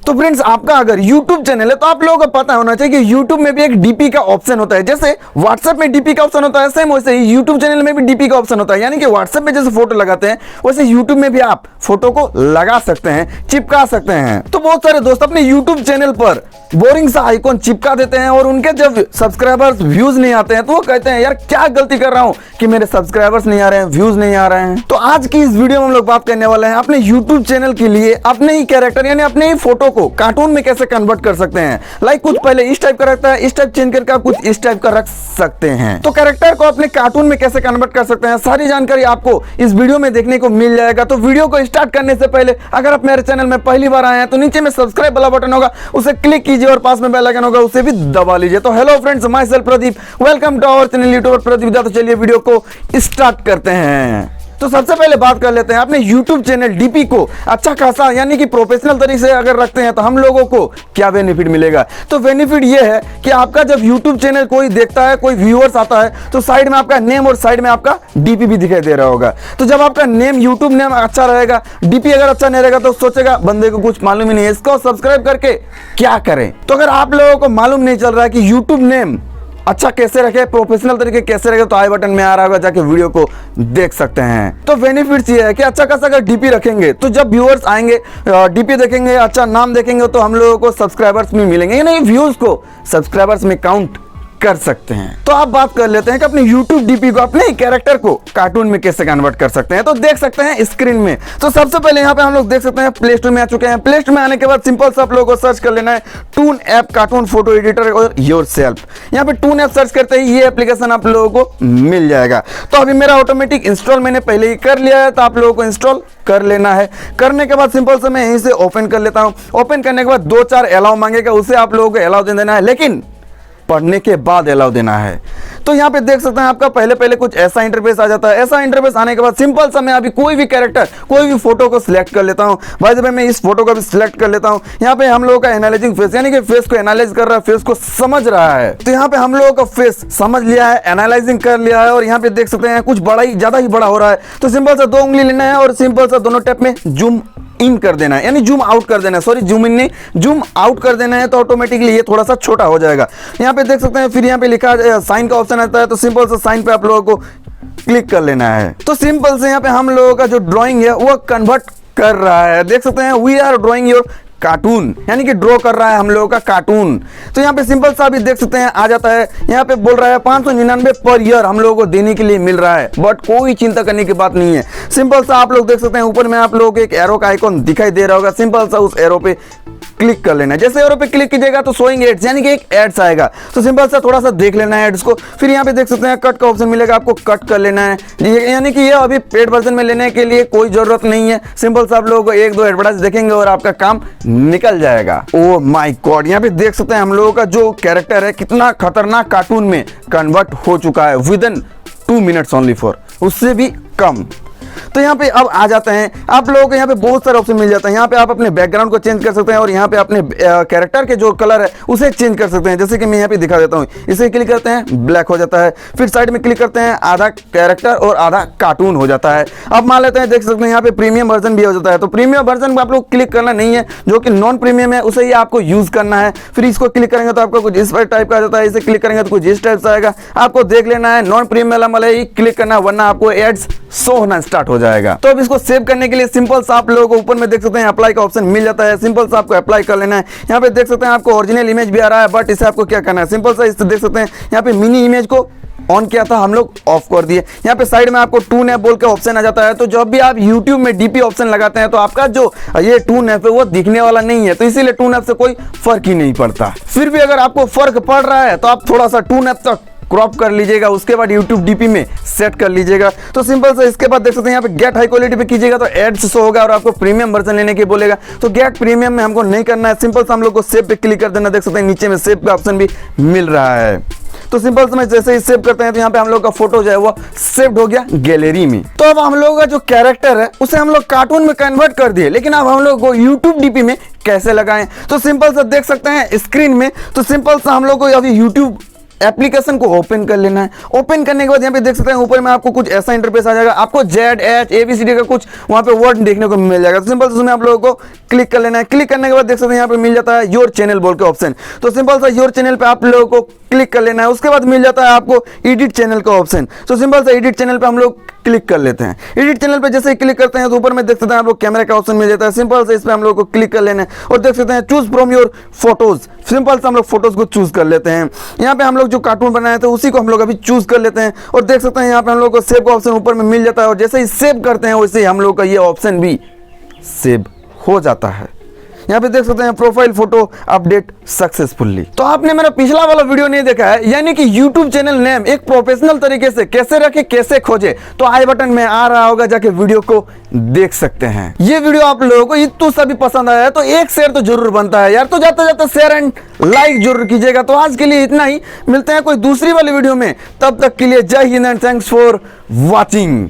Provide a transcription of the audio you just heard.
तो फ्रेंड्स, आपका अगर YouTube चैनल है तो आप लोगों को पता होना चाहिए कि YouTube में भी एक डीपी का ऑप्शन होता है। जैसे WhatsApp में डीपी का ऑप्शन होता है, सेम वैसे ही YouTube चैनल में भी डीपी का ऑप्शन होता है। यानी कि WhatsApp में जैसे फोटो लगाते हैं वैसे YouTube में भी आप फोटो को लगा सकते हैं, चिपका सकते हैं। तो बहुत सारे दोस्त अपने YouTube चैनल पर बोरिंग सा आइकॉन चिपका देते हैं और उनके जब सब्सक्राइबर्स व्यूज नहीं आते हैं तो वो कहते हैं यार क्या गलती कर रहा हूं कि मेरे सब्सक्राइबर्स नहीं आ रहे हैं, व्यूज नहीं आ रहे हैं। तो आज की इस वीडियो में हम लोग बात करने वाले हैं अपने YouTube चैनल के लिए अपने ही कैरेक्टर यानी अपने ही फोटो को कार्टून में कैसे कन्वर्ट कर सकते हैं। लाइक कुछ पहले इस टाइप का रखता है, इस टाइप चेंज करके आप कुछ इस टाइप का रख सकते हैं। तो कैरेक्टर को अपने कार्टून में कैसे कन्वर्ट कर सकते हैं, सारी जानकारी आपको इस वीडियो में देखने को मिल जाएगा। तो वीडियो को स्टार्ट करने से पहले अगर आप मेरे चैनल में पहली बार आए हैं तो नीचे में सब्सक्राइब वाला बटन होगा, उसे क्लिक कीजिए और पास में बेल आइकन होगा, उसे भी दबा लीजिए। तो hello friends, myself Pradeep, welcome to our channel YouTuber Pradeep. तो चलिए वीडियो को स्टार्ट करते हैं। तो सबसे पहले बात कर लेते हैं अपने YouTube चैनल डीपी को अच्छा खासा यानी कि प्रोफेशनल तरीके से अगर रखते हैं तो हम लोगों को क्या बेनिफिट मिलेगा। तो बेनिफिट ये है कि आपका जब YouTube चैनल कोई देखता है, कोई व्यूअर्स आता है तो साइड में आपका नेम और साइड में आपका डीपी भी दिखाई दे रहा होगा। तो जब आपका नेम YouTube नेम अच्छा रहेगा, डीपी अगर अच्छा नहीं रहेगा तो सोचेगा बंदे को कुछ मालूम ही नहीं है, इसको सब्सक्राइब करके क्या करें। तो अगर आप लोगों को मालूम नहीं चल रहा है कि YouTube नेम अच्छा कैसे रखे, प्रोफेशनल तरीके कैसे रखे, तो आई बटन में आ रहा होगा, जाके वीडियो को देख सकते हैं। तो बेनिफिट्स ये है कि अच्छा खासा अगर डीपी रखेंगे तो जब व्यूअर्स आएंगे डीपी देखेंगे, अच्छा नाम देखेंगे तो हम लोगों को सब्सक्राइबर्स भी मिलेंगे, यानी व्यूज को सब्सक्राइबर्स में काउंट कर सकते हैं। तो आप बात कर लेते हैं कि अपने YouTube डीपी को, अपने कैरेक्टर को कार्टून में कैसे कन्वर्ट कर सकते हैं। तो देख सकते हैं स्क्रीन में। तो सबसे पहले यहाँ पे हम लोग देख सकते हैं प्ले स्टोर में आ चुके हैं। प्ले स्टोर में आने के बाद सिंपल सा आप लोगों को सर्च कर लेना है toon app cartoon photo editor और योरसेल्फ। यहाँ पे टून ऐप सर्च करते ही ये एप्लीकेशन आप लोगों को मिल जाएगा। तो अभी मेरा ऑटोमेटिक इंस्टॉल मैंने पहले ही कर लिया है, तो आप लोगों को इंस्टॉल कर लेना है। करने के बाद सिंपल से मैं यहीं से ओपन कर लेता हूँ। ओपन करने के बाद 2-4 अलाउ मांगेगा, उसे आप लोगों को अलाउ दे देना है, लेकिन पढ़ने के बाद अलाउ देना है। तो यहाँ पे देख सकते हैं आपका पहले कुछ ऐसा इंटरफेस आ जाता है। ऐसा इंटरफेस आने के बाद सिंपल सा मैं अभी कोई भी कैरेक्टर, कोई भी फोटो को सिलेक्ट कर लेता हूँ। बाय द वे मैं इस फोटो को भी सिलेक्ट कर लेता हूँ। यहाँ पे हम लोगों का एनालाइजिंग फेस यानी कि फेस को एनालाइज कर रहा है, फेस को समझ रहा है। तो यहाँ पे हम लोगों का फेस समझ लिया है, एनालाइजिंग कर लिया है और यहाँ पे देख सकते हैं कुछ बड़ा ही ज्यादा ही बड़ा हो रहा है। तो सिंपल सा 2 उंगली लेना है और सिंपल सा दोनों टैप में जूम इन कर देना है, यानी जूम आउट कर देना है, सॉरी जूम इन नहीं, जूम आउट कर देना है। तो ऑटोमेटिकली ये थोड़ा सा छोटा हो जाएगा। यहाँ पे देख सकते हैं फिर यहाँ पे लिखा साइन का ऑप्शन आता है, तो सिंपल से साइन पे आप लोगों को क्लिक कर लेना है। तो सिंपल से यहाँ पे हम लोगों का जो ड्राइंग है वो कन्वर्ट कर रहा है। देख सकते हैं we are drawing your cartoon, यानी कि ड्रॉ कर रहा है हम लोगों का कार्टून। तो यहाँ पे सिंपल सा भी देख सकते हैं आ जाता है। यहाँ पे बोल रहा है 599 पर ईयर हम लोगों को देने के लिए मिल रहा है, बट कोई चिंता करने की बात नहीं है। सिंपल सा आप लोग देख सकते हैं ऊपर में आप लोगों को एक एरो का आइकॉन दिखाई दे रहा होगा। सिंपल सा उस एरो पे क्लिक कर लेना है। जैसे एरो पे क्लिक कीजिएगा तो शोइंग एड्स यानी कि एक एड्स आएगा। तो सिंपल सा थोड़ा सा देख लेना है एड्स को। फिर यहाँ पे देख सकते हैं कट का ऑप्शन मिलेगा, आपको कट कर लेना है। यानी कि ये अभी पेड वर्जन में लेने के लिए कोई जरूरत नहीं है। सिंपल सा आप लोगों को 1-2 एडवर्टाइज देखेंगे और आपका काम निकल जाएगा। ओह माय गॉड, यहाँ पे देख सकते हैं हम लोगों का जो कैरेक्टर है कितना खतरनाक कार्टून में कन्वर्ट हो चुका है विदिन 2 मिनट्स ओनली फॉर, उससे भी कम। तो यहाँ पे अब आ जाते हैं आप लोगों को, यहाँ पे बहुत सारे ऑप्शन मिल जाते हैं। यहाँ पे आप अपने बैकग्राउंड को चेंज कर सकते हैं और यहाँ पे अपने कैरेक्टर के जो कलर है उसे चेंज कर सकते हैं। जैसे कि मैं यहाँ पे दिखा देता हूँ, इसे क्लिक करते हैं ब्लैक हो जाता है। फिर साइड में क्लिक करते हैं आधा कैरेक्टर और आधा कार्टून हो जाता है। अब मान लेते हैं देख सकते हैं यहाँ पे प्रीमियम वर्जन भी हो जाता है। तो प्रीमियम वर्जन में आप लोग क्लिक करना नहीं है, जो कि नॉन प्रीमियम है उसे ही आपको यूज करना है। फिर इसको क्लिक करेंगे तो आपको कुछ इस टाइप का आ जाता है, इसे क्लिक करेंगे तो कुछ इस टाइप से आएगा। आपको देख लेना है नॉन प्रीमियम वाला ही क्लिक करना है, वरना आपको एड्स शो होना स्टार्ट हो जाएगा। तो अब इसको सेव करने के लिए सिंपल सा आप लोगों को ऊपर में देख सकते हैं अप्लाई का ऑप्शन मिल जाता है। सिंपल सा आपको अप्लाई कर लेना है। यहाँ पे देख सकते हैं आपको ओरिजिनल इमेज भी आ रहा है, बट इसे आपको क्या करना है, सिंपल सा इसे देख सकते हैं यहाँ पे मिनी इमेज को ऑन किया था हम लोग, ऑफ कर दिए। यहाँ पे साइड में आपको टून ऐप बोल के ऑप्शन आ जाता है। तो जब भी आप YouTube में डीपी ऑप्शन लगाते हैं तो आपका जो ये टून ऐप है वो दिखने वाला नहीं है, तो इसीलिए टून ऐप से कोई फर्क ही नहीं पड़ता। फिर भी अगर आपको फर्क पड़ रहा है तो आप थोड़ा सा टून ऐप तक क्रॉप कर लीजिएगा, उसके बाद YouTube डीपी में सेट कर लीजिएगा। तो सिंपल से इसके बाद देख सकते हैं यहाँ पे गेट हाई क्वालिटी पे कीजिएगा तो एड्स शो होगा और आपको प्रीमियम वर्जन लेने की बोलेगा। तो गेट प्रीमियम में हमको नहीं करना है, सिंपल से हम लोग को सेव पे क्लिक कर देना। देख सकते हैं नीचे में सेव का ऑप्शन भी मिल रहा है। तो सिंपल से जैसे ही सेव करते हैं तो यहाँ पे हम लोग का फोटो जो है वो सेव्ड हो गया गैलरी में। तो अब हम लोग का जो कैरेक्टर है उसे हम लोग कार्टून में कन्वर्ट कर दिए, लेकिन अब हम लोग को YouTube डीपी में कैसे लगाएं। तो सिंपल से देख सकते हैं स्क्रीन में। तो सिंपल से हम लोग को अभी YouTube एप्लीकेशन को ओपन कर लेना है। ओपन करने के बाद यहाँ पे देख सकते हैं ऊपर में आपको कुछ ऐसा इंटरफेस आ जाएगा, आपको ZHABCD का कुछ वहाँ पे वर्ड देखने को मिल जाएगा। तो सिंपल से उसमें आप लोगों को क्लिक कर लेना है। क्लिक करने के बाद देख सकते हैं यहाँ पे मिल जाता है योर चैनल बोल के ऑप्शन। तो सिंपल सा योर चैनल पे आप लोगों को क्लिक कर लेना है। उसके बाद मिल जाता है आपको एडिट चैनल का ऑप्शन। तो सिंपल सा एडिट चैनल पे हम लोग क्लिक कर लेते हैं। एडिट चैनल पे जैसे ही क्लिक करते हैं तो ऊपर में देख सकते हैं आप लोग कैमरा का ऑप्शन मिल जाता है। सिंपल से इस पे हम लोग को क्लिक कर लेना है और देख सकते हैं choose from your photos. Simple से हम लोग फोटोज को चूज कर लेते हैं। यहाँ पे हम लोग जो कार्टून बनाए थे उसी को हम लोग अभी चूज कर लेते हैं और देख सकते हैं यहाँ पे हम लोग को सेव का ऑप्शन ऊपर में मिल जाता है और जैसे ही सेव करते हैं वैसे ही हम लोग का ये ऑप्शन भी सेव हो जाता है। यहाँ पे देख सकते हैं प्रोफाइल फोटो अपडेट सक्सेसफुली। तो आपने मेरा पिछला वाला वीडियो नहीं देखा है, यानी कि YouTube चैनल नेम एक प्रोफेशनल तरीके से कैसे रखे, कैसे खोजे, तो आई बटन में आ रहा होगा, जाके वीडियो को देख सकते हैं। ये वीडियो आप लोगों को इतना सा भी पसंद आया है तो एक शेयर तो जरूर बनता है यार। तो जाते जाते शेयर एंड लाइक जरूर कीजिएगा। तो आज के लिए इतना ही, मिलते हैं कोई दूसरी वाली वीडियो में, तब तक के लिए जय Hind and thanks for watching.